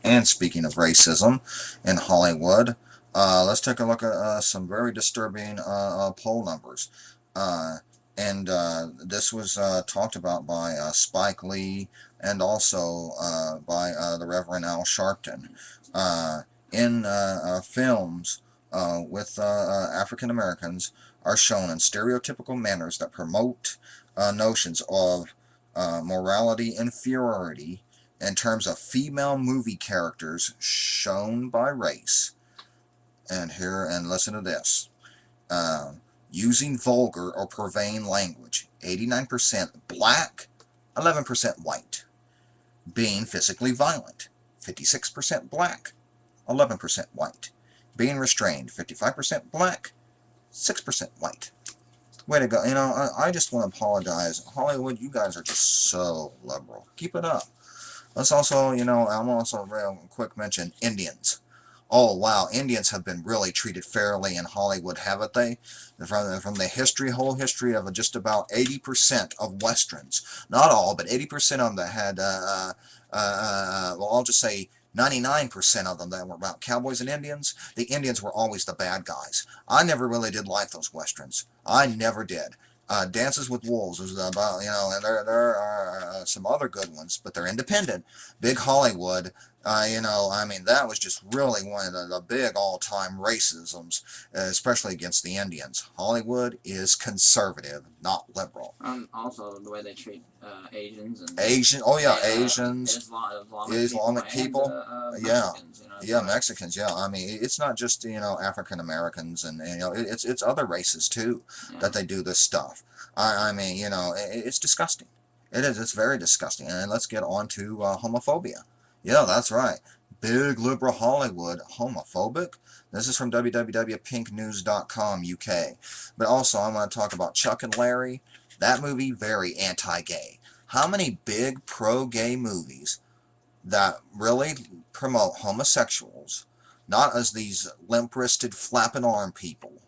And speaking of racism in Hollywood, let's take a look at some very disturbing poll numbers. Uh, and this was talked about by Spike Lee and also by the Reverend Al Sharpton. Uh, in films with African Americans are shown in stereotypical manners that promote notions of morality inferiority in terms of female movie characters shown by race. And listen to this. Uh, Using vulgar or profane language, 89% black, 11% white. Being physically violent, 56% black, 11% white. Being restrained, 55% black, 6% white. Way to go. I just want to apologize. Hollywood, you guys are just so liberal. Keep it up. Let's also, I'm also real quick mention Indians. Oh wow, Indians have been really treated fairly in Hollywood, haven't they? From the whole history of just about 80% of westerns, not all, but 80% of them that had, well, I'll just say 99% of them that were about cowboys and Indians. The Indians were always the bad guys. I never really did like those westerns. I never did. Dances with Wolves was about, and there are some other good ones, but they're independent. Big Hollywood, I mean, that was just really one of the big all-time racisms, especially against the Indians. Hollywood is conservative, not liberal. Also, the way they treat Asians and Oh yeah, Asians, Islamic Islamic people, people, and yeah. Mexicans. Yeah, Mexicans. Yeah, I mean, it's not just African Americans, and it's other races too that they do this stuff. I mean, it's disgusting. It is. It's very disgusting. And let's get on to homophobia. Yeah, that's right. Big liberal Hollywood homophobic. This is from www.pinknews.com UK. But also, I'm going to talk about Chuck and Larry. That movie, very anti-gay. How many big pro-gay movies that really promote homosexuals, not as these limp-wristed, flapping-arm people,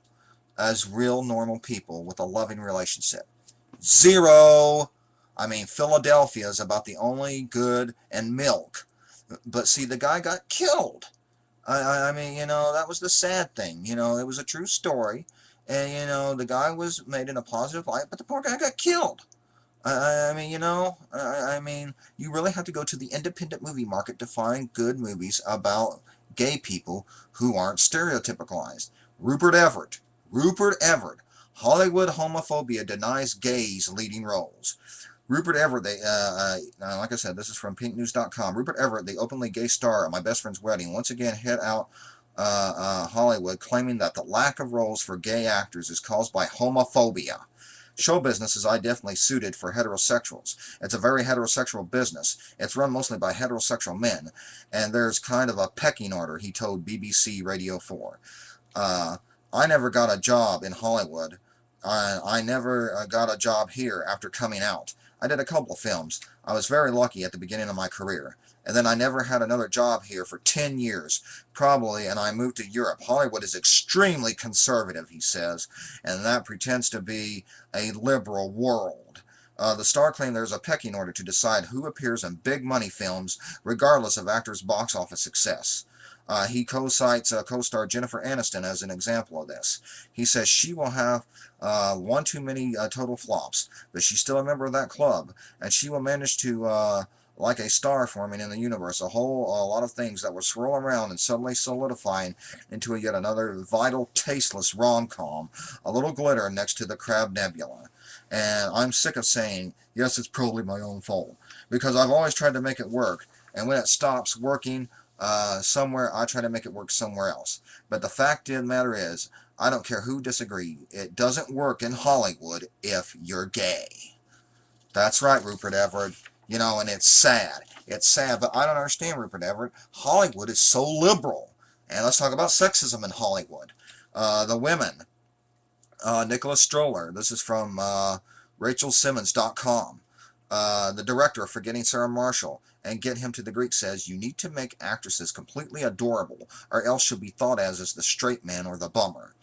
as real normal people with a loving relationship? Zero! I mean, Philadelphia is about the only good, and Milk. But see, the guy got killed. I mean, that was the sad thing. It was a true story. And, the guy was made in a positive light, but the poor guy got killed. I mean, I mean, you really have to go to the independent movie market to find good movies about gay people who aren't stereotypicalized. Rupert Everett. Rupert Everett. Hollywood homophobia denies gays leading roles. Rupert Everett, like I said, this is from pinknews.com. Rupert Everett, the openly gay star at My Best Friend's Wedding, once again hit out Hollywood, claiming that the lack of roles for gay actors is caused by homophobia. Show business is definitely suited for heterosexuals. It's a very heterosexual business. It's run mostly by heterosexual men, and there's kind of a pecking order, he told BBC Radio 4. I never got a job in Hollywood. I never got a job here after coming out. I did a couple of films. I was very lucky at the beginning of my career. And then I never had another job here for 10 years, probably, and I moved to Europe. Hollywood is extremely conservative, he says, and that pretends to be a liberal world. The star claimed there's a pecking order to decide who appears in big money films, regardless of actors' box office success. He co-cites co-star Jennifer Aniston as an example of this. He says she will have one too many total flops, but she's still a member of that club, and she will manage to, like a star forming in the universe, a lot of things that will swirl around and suddenly solidifying into yet another vital, tasteless rom-com, a little glitter next to the Crab Nebula. And I'm sick of saying, yes, it's probably my own fault, because I've always tried to make it work, and when it stops working, somewhere, I try to make it work somewhere else. But the fact of the matter is, I don't care who disagrees, it doesn't work in Hollywood if you're gay. That's right, Rupert Everett. And it's sad. It's sad, but I don't understand, Rupert Everett. Hollywood is so liberal. And let's talk about sexism in Hollywood. The women. Nicholas Stroller. This is from RachelSimmons.com. The director of Forgetting Sarah Marshall and Get Him to the Greek says, you need to make actresses completely adorable, or else she'll be thought as the straight man or the bummer.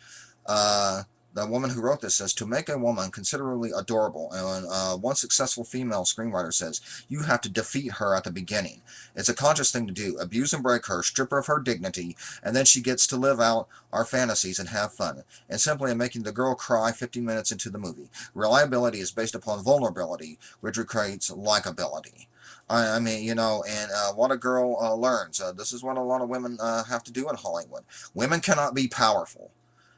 The woman who wrote this says, to make a woman considerably adorable, and one successful female screenwriter says, you have to defeat her at the beginning. It's a conscious thing to do. Abuse and break her, strip her of her dignity, and then she gets to live out our fantasies and have fun. And simply in making the girl cry 15 minutes into the movie. Reliability is based upon vulnerability, which creates likability. I mean, you know, and what a girl learns. This is what a lot of women have to do in Hollywood. Women cannot be powerful,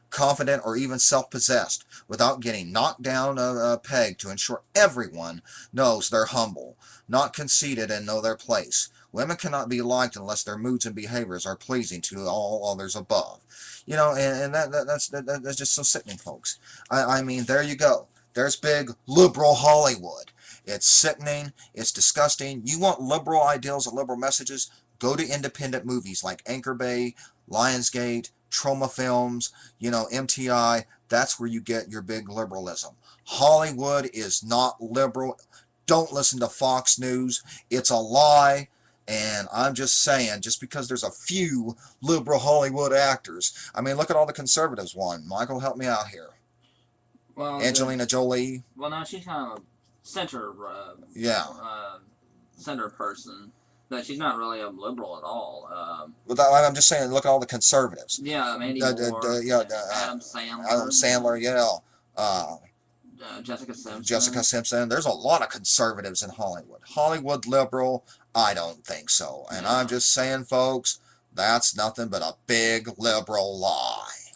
confident, or even self-possessed without getting knocked down a peg to ensure everyone knows they're humble, not conceited, and know their place. Women cannot be liked unless their moods and behaviors are pleasing to all others above. You know, and that's just so sickening, folks. I mean, there you go. There's big liberal Hollywood. It's sickening. It's disgusting. You want liberal ideals and liberal messages? Go to independent movies like Anchor Bay, Lionsgate, Troma Films, you know, MTI. That's where you get your big liberalism. Hollywood is not liberal. Don't listen to Fox News. It's a lie. And I'm just saying, just because there's a few liberal Hollywood actors, I mean, look at all the conservatives won. Michael, help me out here. Well, Angelina Jolie. Well, no, she's kind of a center. Center person. That she's not really a liberal at all. I'm just saying, look at all the conservatives. Yeah, Mandy Moore. Adam Sandler. Adam Sandler, yeah. Jessica Simpson. Jessica Simpson. There's a lot of conservatives in Hollywood. Hollywood liberal? I don't think so. And I'm just saying, folks, that's nothing but a big liberal lie.